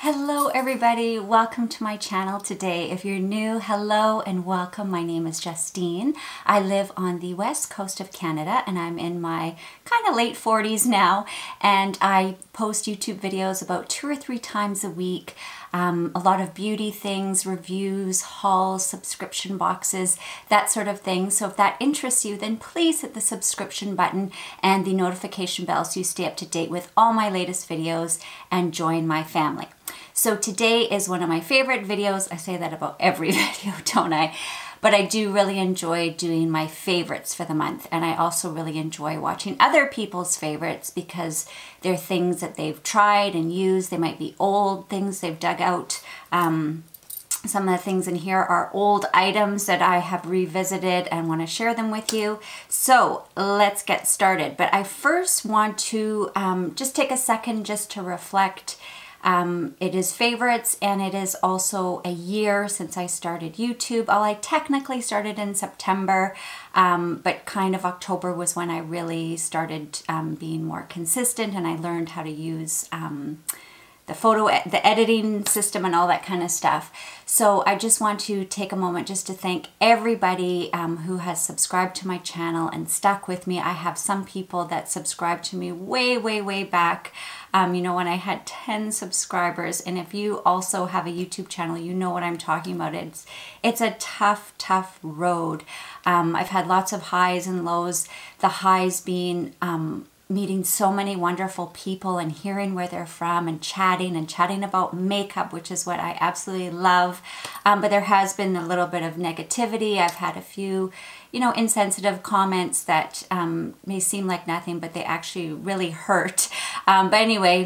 Hello everybody, welcome to my channel today. If you're new, hello and welcome. My name is Justine. I live on the west coast of Canada and I'm in my kind of late 40s now, and I post YouTube videos about 2 or 3 times a week. A lot of beauty things, reviews, hauls, subscription boxes, that sort of thing. So if that interests you, then please hit the subscription button and the notification bell so you stay up to date with all my latest videos and join my family. So today is one of my favorite videos. I say that about every video, don't I? But I do really enjoy doing my favorites for the month, and I also really enjoy watching other people's favorites because they're things that they've tried and used. They might be old things they've dug out. Some of the things in here are old items that I have revisited and want to share them with you. So let's get started. But I first want to just take a second just to reflect. It is favorites, and it is also a year since I started YouTube. Well, I technically started in September, but kind of October was when I really started being more consistent, and I learned how to use the editing system and all that kind of stuff. So I just want to take a moment just to thank everybody who has subscribed to my channel and stuck with me. I have some people that subscribed to me way back, you know, when I had 10 subscribers. And if you also have a YouTube channel, you know what I'm talking about. It's a tough road. I've had lots of highs and lows. The highs being meeting so many wonderful people and hearing where they're from and chatting about makeup, which is what I absolutely love. But there has been a little bit of negativity. I've had a few, you know, insensitive comments that may seem like nothing, but they actually really hurt. But anyway,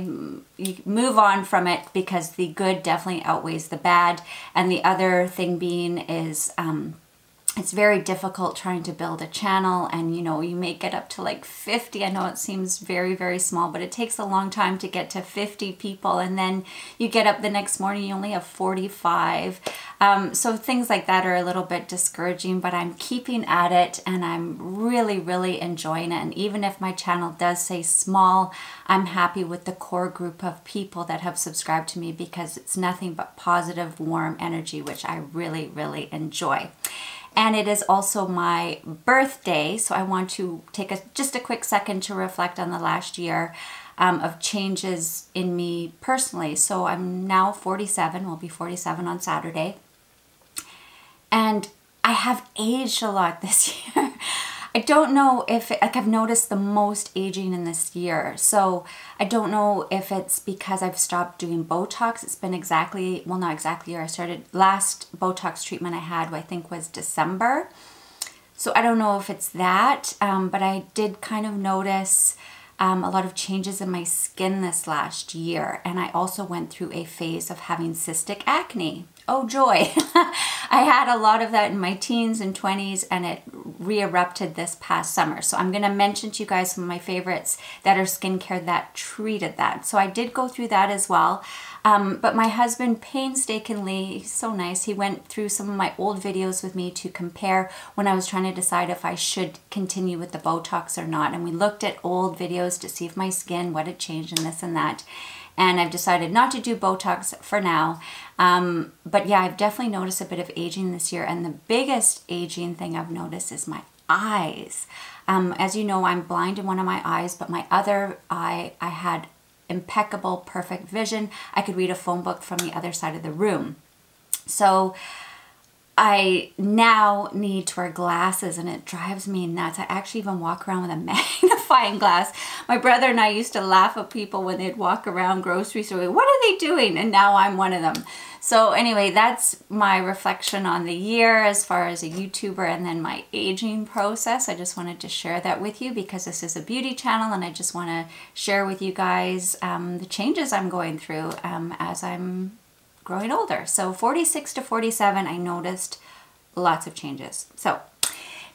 you move on from it because the good definitely outweighs the bad. And the other thing being is it's very difficult trying to build a channel, and you know, you may get up to like 50. I know it seems very small, but it takes a long time to get to 50 people, and then you get up the next morning, you only have 45. So things like that are a little bit discouraging, but I'm keeping at it and I'm really enjoying it. And even if my channel does say small, I'm happy with the core group of people that have subscribed to me because it's nothing but positive, warm energy, which I really enjoy. And it is also my birthday, so I want to take just a quick second to reflect on the last year of changes in me personally. So I'm now 47, will be 47 on Saturday. And I have aged a lot this year. I don't know if, like, I've noticed the most aging in this year. So I don't know if it's because I've stopped doing Botox. It's been exactly, well, not exactly a year. I started, last Botox treatment I had, I think was December. So I don't know if it's that, but I did kind of notice a lot of changes in my skin this last year. And I also went through a phase of having cystic acne. Oh joy. I had a lot of that in my teens and 20s, and it re-erupted this past summer. So I'm going to mention to you guys some of my favorites that are skincare that treated that. So I did go through that as well. But my husband painstakingly, he's so nice, he went through some of my old videos with me to compare when I was trying to decide if I should continue with the Botox or not. And we looked at old videos to see if my skin, what had changed and this and that. And I've decided not to do Botox for now. But yeah, I've definitely noticed a bit of aging this year. And the biggest aging thing I've noticed is my eyes. As you know, I'm blind in one of my eyes, but my other eye, I had impeccable, perfect vision. I could read a phone book from the other side of the room. So I now need to wear glasses, and it drives me nuts. I actually even walk around with a magnifying glass. My brother and I used to laugh at people when they'd walk around grocery store. What are they doing? And now I'm one of them. So anyway, that's my reflection on the year as far as a YouTuber, and then my aging process. I just wanted to share that with you because this is a beauty channel, and I just want to share with you guys the changes I'm going through as I'm growing older. So 46 to 47, I noticed lots of changes. So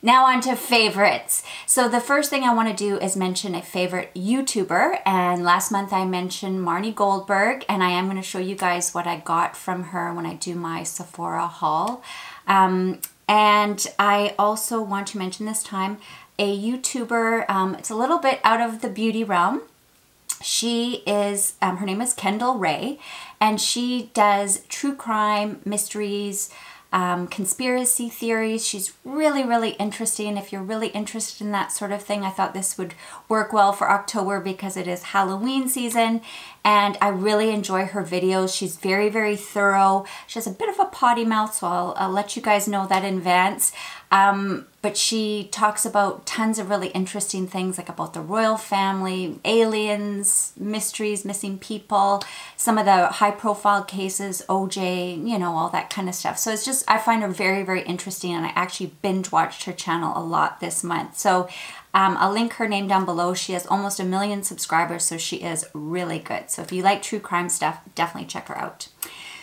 now on to favorites. So the first thing I want to do is mention a favorite YouTuber, and last month I mentioned Marnie Goldberg, and I am going to show you guys what I got from her when I do my Sephora haul. And I also want to mention this time a YouTuber, it's a little bit out of the beauty realm, She is, her name is Kendall Ray, and she does true crime, mysteries, conspiracy theories. She's really, really interesting. If you're really interested in that sort of thing, I thought this would work well for October because it is Halloween season, and I really enjoy her videos. She's very, very thorough. She has a bit of a potty mouth, so I'll let you guys know that in advance. But she talks about tons of really interesting things, like about the royal family, aliens, mysteries, missing people, some of the high profile cases, OJ, you know, all that kind of stuff. So it's just, I find her very, very interesting, and I actually binge watched her channel a lot this month. So I'll link her name down below. She has almost 1 million subscribers, so she is really good. So if you like true crime stuff, definitely check her out.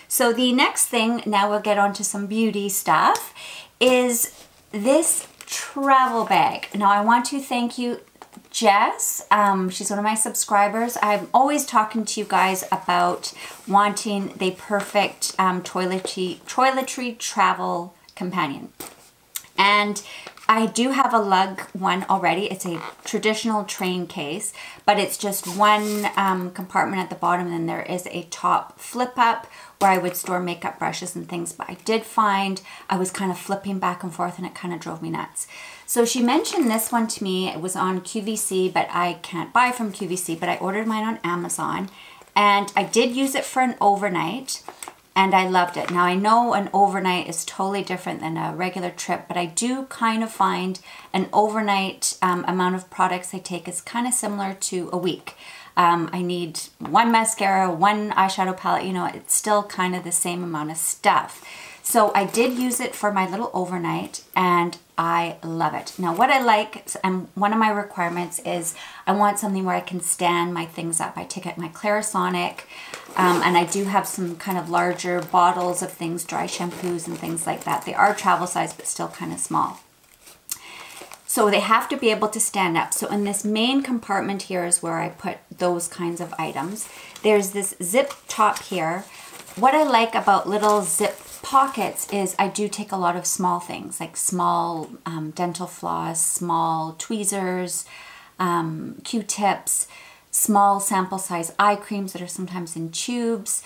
So the next thing, now we'll get on to some beauty stuff, is this travel bag. Now I want to thank you, Jess. She's one of my subscribers. I'm always talking to you guys about wanting the perfect toiletry travel companion. And I do have a Lug one already. It's a traditional train case, but it's just one compartment at the bottom, and then there is a top flip up where I would store makeup brushes and things. But I did find I was kind of flipping back and forth, and it kind of drove me nuts. So she mentioned this one to me. It was on QVC, but I can't buy from QVC, but I ordered mine on Amazon, and I did use it for an overnight, and I loved it. Now I know an overnight is totally different than a regular trip, but I do kind of find an overnight amount of products I take is kind of similar to a week. I need one mascara, one eyeshadow palette, you know, it's still kind of the same amount of stuff. So I did use it for my little overnight, and I love it. Now what I like, and one of my requirements is I want something where I can stand my things up. I take out my Clarisonic, and I do have some kind of larger bottles of things, dry shampoos and things like that. They are travel size, but still kind of small. So they have to be able to stand up. So in this main compartment here is where I put those kinds of items. There's this zip top here. What I like about little zip pockets is I do take a lot of small things, like small dental floss, small tweezers, Q-tips, small sample size eye creams that are sometimes in tubes,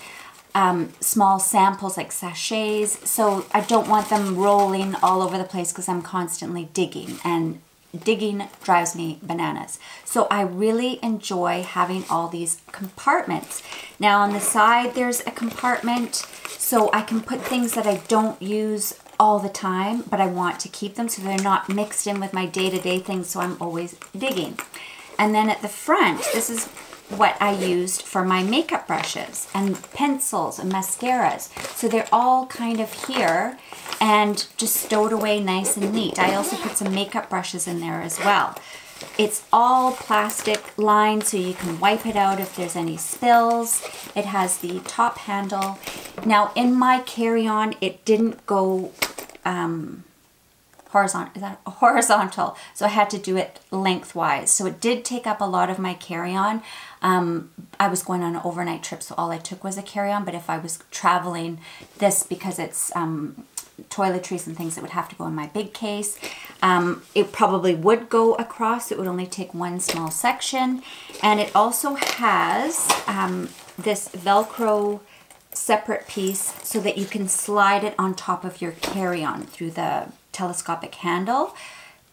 small samples like sachets. So I don't want them rolling all over the place because I'm constantly digging, and digging drives me bananas. So I really enjoy having all these compartments. Now on the side there's a compartment so I can put things that I don't use all the time, but I want to keep them so they're not mixed in with my day-to-day things, so I'm always digging. And then at the front, this is what I used for my makeup brushes and pencils and mascaras. So they're all kind of here and just stowed away nice and neat. I also put some makeup brushes in there as well. It's all plastic lined so you can wipe it out if there's any spills. It has the top handle. Now in my carry-on, it didn't go horizontal, so I had to do it lengthwise. So it did take up a lot of my carry-on. I was going on an overnight trip, so all I took was a carry-on, but if I was traveling this, because it's toiletries and things that would have to go in my big case, it probably would go across. It would only take one small section. And it also has this Velcro separate piece so that you can slide it on top of your carry-on through the telescopic handle,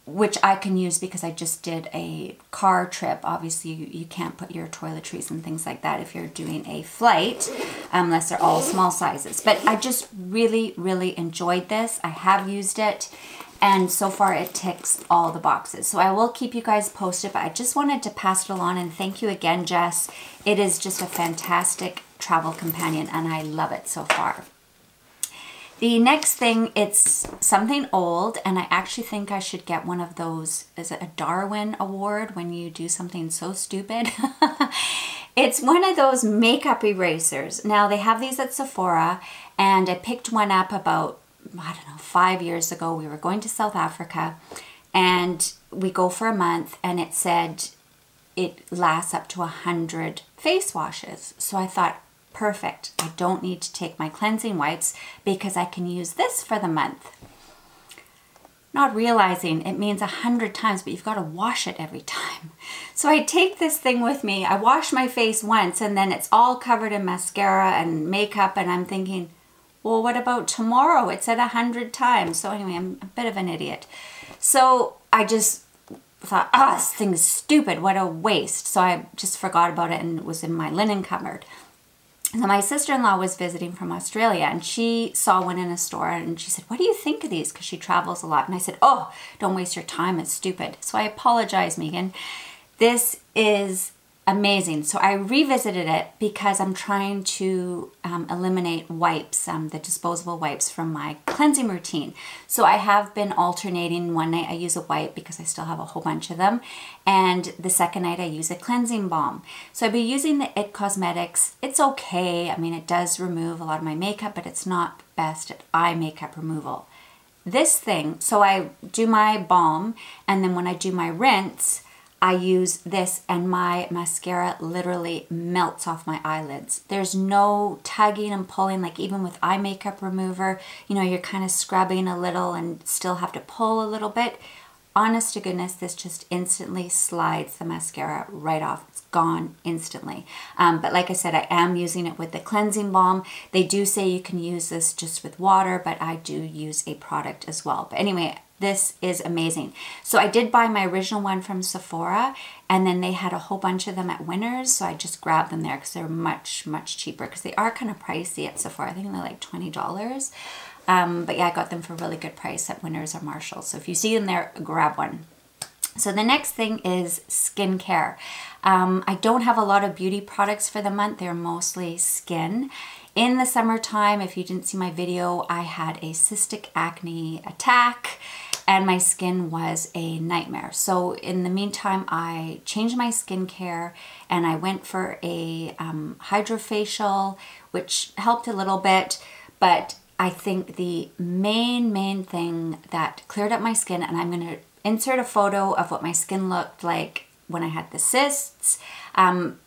which I can use because I just did a car trip. Obviously you can't put your toiletries and things like that if you're doing a flight, unless they're all small sizes. But I just really, really enjoyed this. I have used it, and so far it ticks all the boxes. So I will keep you guys posted, but I just wanted to pass it along, and thank you again, Jess. It is just a fantastic travel companion, and I love it so far. The next thing, it's something old, and I actually think I should get one of those, is it a Darwin Award when you do something so stupid? It's one of those makeup erasers. Now they have these at Sephora, and I picked one up about, I don't know, 5 years ago. We were going to South Africa, and we go for a month, and it said it lasts up to 100 face washes. So I thought, perfect. I don't need to take my cleansing wipes because I can use this for the month. not realizing it means 100 times, but you've got to wash it every time. So I take this thing with me, I wash my face once, and then it's all covered in mascara and makeup, and I'm thinking, well, what about tomorrow? It said 100 times. So anyway, I'm a bit of an idiot. So I just thought, oh, this thing is stupid, what a waste. So I just forgot about it, and it was in my linen cupboard. So my sister-in-law was visiting from Australia, and she saw one in a store, and she said, what do you think of these? Because she travels a lot. And I said, oh, don't waste your time, it's stupid. So I apologize, Megan. This is amazing. So I revisited it because I'm trying to eliminate wipes, the disposable wipes from my cleansing routine. So I have been alternating. One night I use a wipe because I still have a whole bunch of them, and the second night I use a cleansing balm. So I've been using the IT Cosmetics. It's okay. I mean, it does remove a lot of my makeup, but it's not best at eye makeup removal. This thing, so I do my balm, and then when I do my rinse, I use this, and my mascara literally melts off my eyelids. There's no tugging and pulling, like even with eye makeup remover, you know, you're kind of scrubbing a little and still have to pull a little bit. Honest to goodness, this just instantly slides the mascara right off. It's gone instantly. But like I said, I am using it with the cleansing balm. They do say you can use this just with water, but I do use a product as well. But anyway, this is amazing. So I did buy my original one from Sephora, and then they had a whole bunch of them at Winners, so I just grabbed them there because they're much, much cheaper, because they are kind of pricey at Sephora. I think they're like $20. But yeah, I got them for a really good price at Winners or Marshalls. So if you see them there, grab one. So the next thing is skincare. I don't have a lot of beauty products for the month. They're mostly skin. In the summertime, if you didn't see my video, I had a cystic acne attack, and my skin was a nightmare. So in the meantime, I changed my skincare, and I went for a hydrofacial, which helped a little bit, but I think the main thing that cleared up my skin, and I'm going to insert a photo of what my skin looked like when I had the cysts.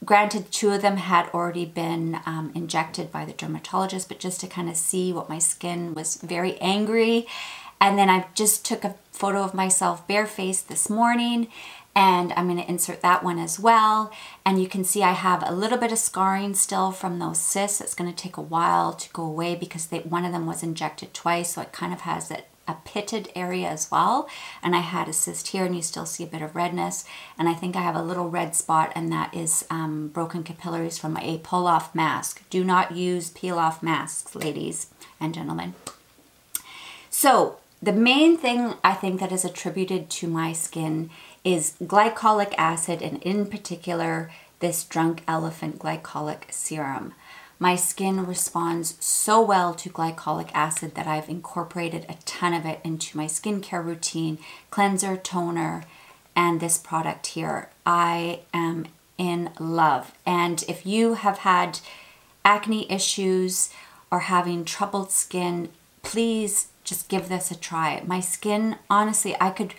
Granted, 2 of them had already been injected by the dermatologist, but just to kind of see what my skin was very angry. And then I just took a photo of myself barefaced this morning, and I'm going to insert that one as well. And you can see I have a little bit of scarring still from those cysts. It's going to take a while to go away because one of them was injected twice, so it kind of has a pitted area as well. And I had a cyst here, and you still see a bit of redness. And I think I have a little red spot, and that is broken capillaries from a pull-off mask. Do not use peel-off masks, ladies and gentlemen. So the main thing I think that is attributed to my skin is glycolic acid, and in particular, this Drunk Elephant Glycolic Serum. My skin responds so well to glycolic acid that I've incorporated a ton of it into my skincare routine, cleanser, toner, and this product here. I am in love. And if you have had acne issues or having troubled skin, please just give this a try. My skin, honestly, I could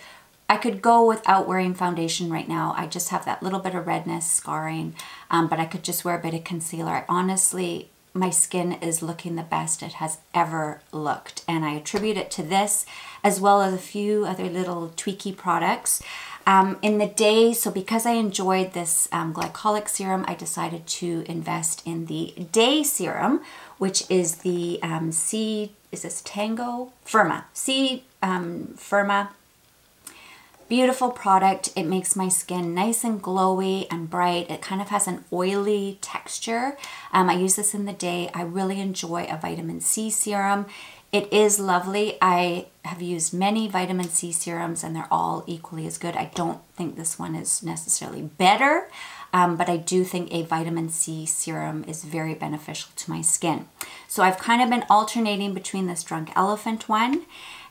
go without wearing foundation right now. I just have that little bit of redness, scarring, but I could just wear a bit of concealer. Honestly, my skin is looking the best it has ever looked, and I attribute it to this as well as a few other little tweaky products. In the day, so because I enjoyed this glycolic serum, I decided to invest in the day serum, which is the C-Firma. Beautiful product. It makes my skin nice and glowy and bright. It kind of has an oily texture. I use this in the day. I really enjoy a vitamin C serum. It is lovely. I have used many vitamin C serums, and they're all equally as good. I don't think this one is necessarily better, but I do think a vitamin C serum is very beneficial to my skin. So I've kind of been alternating between this Drunk Elephant one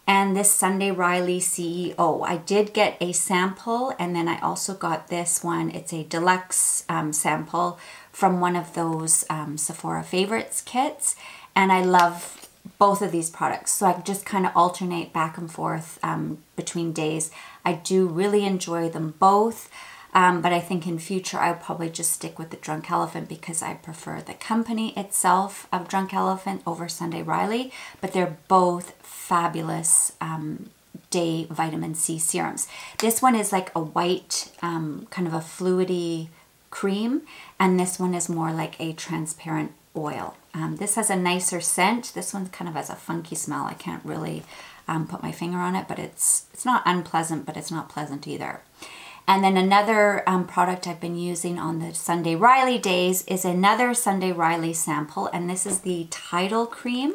and this Sunday Riley CEO. I did get a sample, and then I also got this one. It's a deluxe sample from one of those Sephora Favorites kits, and I love both of these products. So I just kind of alternate back and forth between days. I do really enjoy them both, but I think in future I'll probably just stick with the Drunk Elephant because I prefer the company itself of Drunk Elephant over Sunday Riley, but they're both fabulous day vitamin C serums. This one is like a white, kind of a fluidy cream, and this one is more like a transparent oil. This has a nicer scent. This one kind of has a funky smell. I can't really put my finger on it, but it's not unpleasant, but it's not pleasant either. And then another product I've been using on the Sunday Riley days is another Sunday Riley sample, and this is the Tidal cream.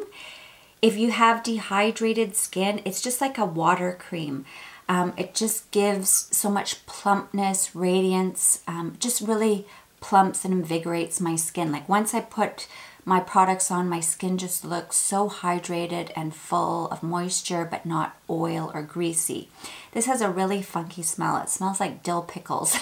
If you have dehydrated skin, it's just like a water cream. It just gives so much plumpness, radiance, just really plumps and invigorates my skin. Like once I put my products on, my skin just looks so hydrated and full of moisture, but not oil or greasy. This has a really funky smell. It smells like dill pickles.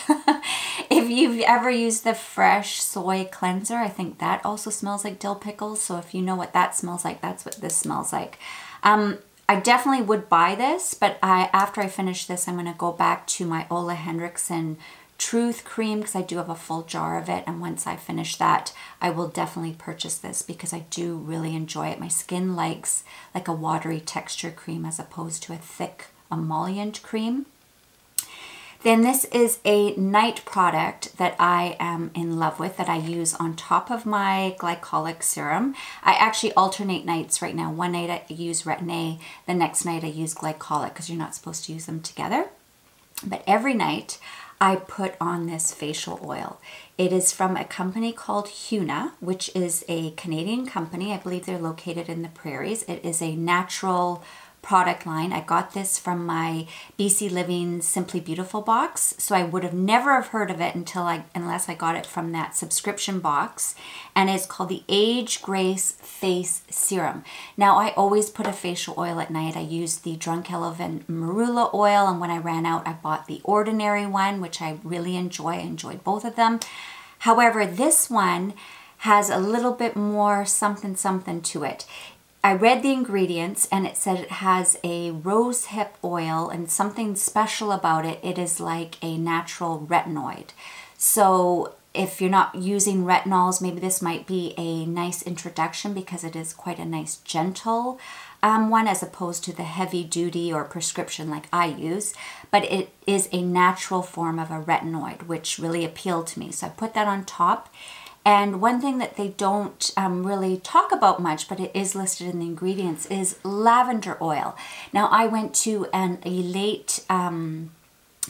If you've ever used the Fresh Soy Cleanser, I think that also smells like dill pickles. So if you know what that smells like, that's what this smells like. I definitely would buy this, but after I finish this, I'm going to go back to my Ole Henriksen Truth cream because I do have a full jar of it, and once I finish that, I will definitely purchase this because I do really enjoy it. My skin likes like a watery texture cream as opposed to a thick emollient cream. Then this is a night product that I am in love with, that I use on top of my Glycolic serum. I actually alternate nights right now. One night I use Retin-A, the next night I use Glycolic because you're not supposed to use them together. But every night I put on this facial oil. It is from a company called Huna, which is a Canadian company. I believe they're located in the prairies. It is a natural product line. I got this from my BC Living Simply Beautiful box, so I would have never have heard of it unless I got it from that subscription box, and it's called the Age Grace Face Serum. Now I always put a facial oil at night. I use the Drunk Elephant Marula oil, and when I ran out I bought the ordinary one, which I really enjoy. I enjoyed both of them. However, this one has a little bit more something to it. I read the ingredients and it said it has a rose hip oil, and something special about it, it is like a natural retinoid. So if you're not using retinols, maybe this might be a nice introduction because it is quite a nice gentle one as opposed to the heavy duty or prescription like I use. But it is a natural form of a retinoid, which really appealed to me. So I put that on top. And one thing that they don't really talk about much, but it is listed in the ingredients, is lavender oil. Now, I went to an Elate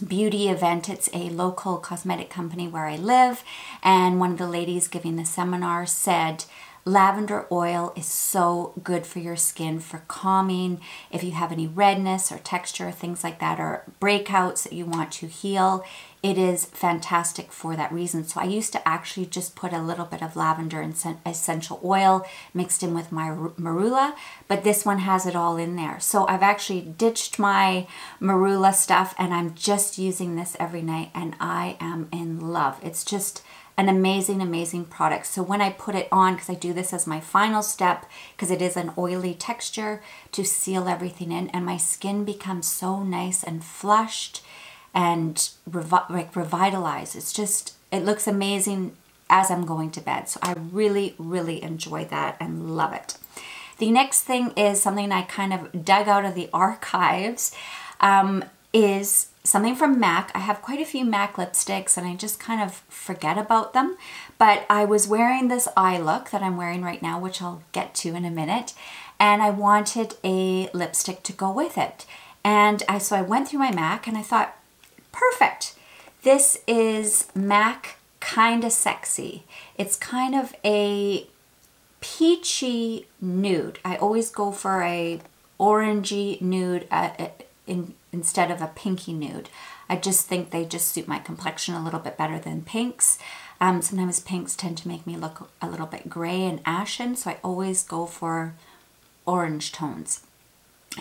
beauty event. It's a local cosmetic company where I live, and one of the ladies giving the seminar said lavender oil is so good for your skin, for calming if you have any redness or texture, things like that, or breakouts that you want to heal. It is fantastic for that reason. So I used to actually just put a little bit of lavender essential oil mixed in with my marula, but this one has it all in there. So I've actually ditched my marula stuff and I'm just using this every night, and I am in love. It's just an amazing, amazing product. So when I put it on, because I do this as my final step, because it is an oily texture to seal everything in, and my skin becomes so nice and flushed and revitalized. It's just, it looks amazing as I'm going to bed. So I really, really enjoy that and love it. The next thing is something I kind of dug out of the archives, is something from MAC. I have quite a few MAC lipsticks and I just kind of forget about them. But I was wearing this eye look that I'm wearing right now, which I'll get to in a minute. And I wanted a lipstick to go with it. And so I went through my MAC and I thought, perfect. This is MAC Kinda Sexy. It's kind of a peachy nude. I always go for a orangey nude instead of a pinky nude. I just think they just suit my complexion a little bit better than pinks. Sometimes pinks tend to make me look a little bit gray and ashen, so I always go for orange tones.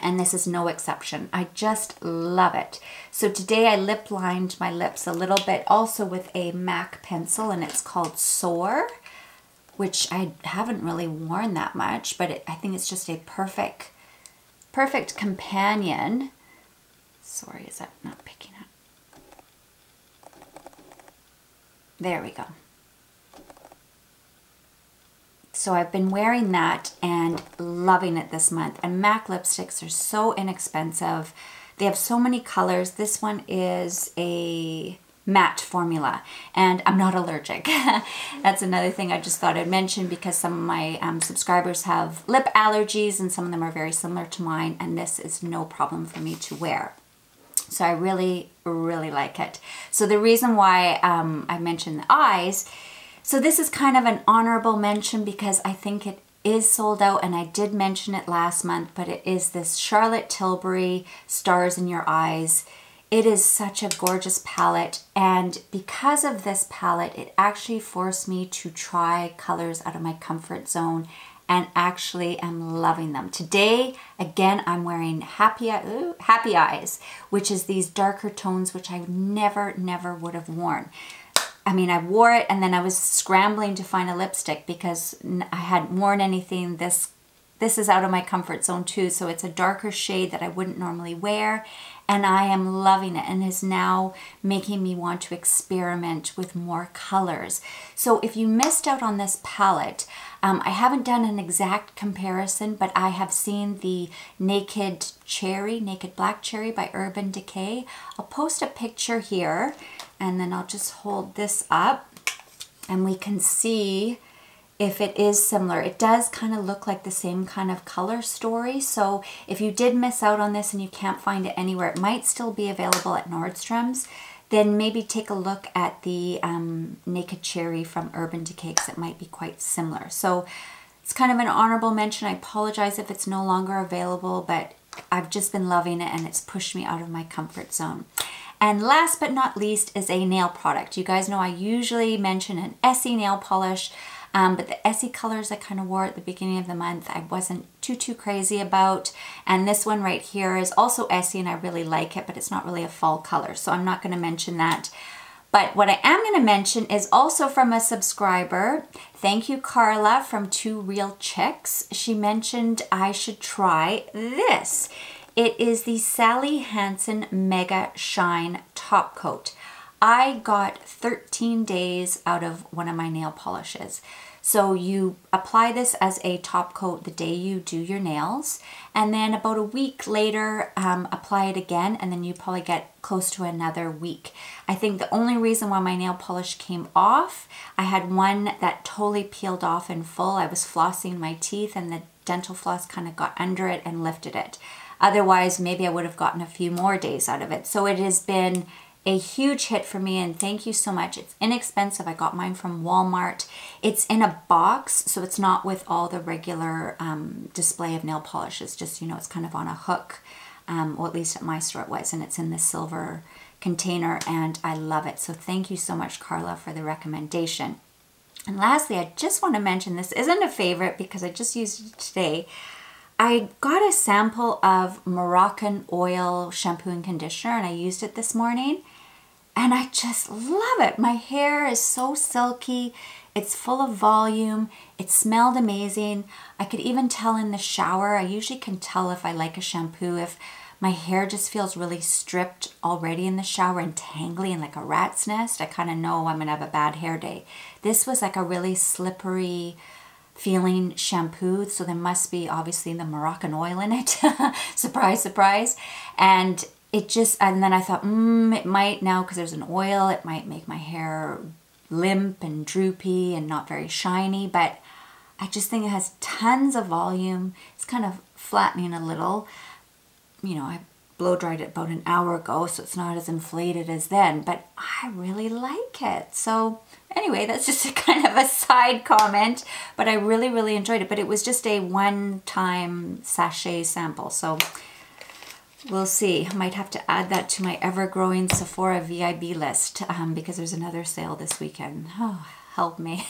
And this is no exception. I just love it. So today I lip lined my lips a little bit also with a MAC pencil, and it's called Soar, which I haven't really worn that much, but I think it's just a perfect companion. Sorry, is that not picking up? There we go. So I've been wearing that and loving it this month. And MAC lipsticks are so inexpensive. They have so many colors. This one is a matte formula, and I'm not allergic. That's another thing I just thought I'd mention, because some of my subscribers have lip allergies and some of them are very similar to mine, and this is no problem for me to wear. So I really, really like it. So the reason why I mentioned the eyes, so this is kind of an honorable mention because I think it is sold out, and I did mention it last month, but it is this Charlotte Tilbury Stars in Your Eyes. It is such a gorgeous palette, and because of this palette, it actually forced me to try colors out of my comfort zone, and actually am loving them. Today, again, I'm wearing Happy Eyes, which is these darker tones, which I never would have worn. I mean, I wore it and then I was scrambling to find a lipstick because I hadn't worn anything. This is out of my comfort zone too, so it's a darker shade that I wouldn't normally wear, and I am loving it, and is now making me want to experiment with more colors. So if you missed out on this palette, I haven't done an exact comparison, but I have seen the Naked Black Cherry by Urban Decay. I'll post a picture here, and then I'll just hold this up and we can see if it is similar. It does kind of look like the same kind of color story. So if you did miss out on this and you can't find it anywhere, it might still be available at Nordstrom's. Then maybe take a look at the Naked Cherry from Urban Decay, because it might be quite similar. So it's kind of an honorable mention. I apologize if it's no longer available, but I've just been loving it and it's pushed me out of my comfort zone. And last but not least is a nail product. You guys know I usually mention an Essie nail polish, but the Essie colors I kind of wore at the beginning of the month, I wasn't too crazy about. And this one right here is also Essie, and I really like it, but it's not really a fall color, so I'm not going to mention that. But what I am going to mention is also from a subscriber. Thank you, Carla from Two Real Chicks. She mentioned I should try this. It is the Sally Hansen Mega Shine Top Coat. I got 13 days out of one of my nail polishes. So you apply this as a top coat the day you do your nails, and then about a week later apply it again, and then you probably get close to another week. I think the only reason why my nail polish came off, I had one that totally peeled off in full. I was flossing my teeth and the dental floss kind of got under it and lifted it. Otherwise, maybe I would have gotten a few more days out of it. So it has been a huge hit for me, and thank you so much. It's inexpensive. I got mine from Walmart. It's in a box, so it's not with all the regular display of nail polishes. Just, you know, it's kind of on a hook, or at least at my store it was, and it's in this silver container, and I love it. So thank you so much, Carla, for the recommendation. And lastly, I just want to mention, this isn't a favorite because I just used it today. I got a sample of Moroccan oil shampoo and conditioner, and I used it this morning, and I just love it. My hair is so silky. It's full of volume. It smelled amazing. I could even tell in the shower. I usually can tell if I like a shampoo if my hair just feels really stripped already in the shower and tangly and like a rat's nest. I kind of know I'm gonna have a bad hair day. This was like a really slippery feeling shampoo, so there must be obviously the Moroccan oil in it. Surprise, surprise. And it just, and then I thought, it might now, because there's an oil, it might make my hair limp and droopy and not very shiny, but I just think it has tons of volume. It's kind of flattening a little. You know, I blow dried it about an hour ago, so it's not as inflated as then, but I really like it. So anyway, that's just a kind of a side comment, but I really enjoyed it. But it was just a one-time sachet sample, so we'll see. I might have to add that to my ever-growing Sephora VIB list because there's another sale this weekend. Oh, help me.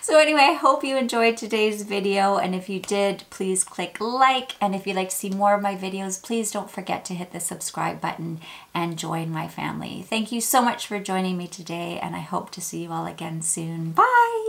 So anyway, I hope you enjoyed today's video, and if you did, please click like, and if you'd like to see more of my videos, please don't forget to hit the subscribe button and join my family. Thank you so much for joining me today, and I hope to see you all again soon. Bye!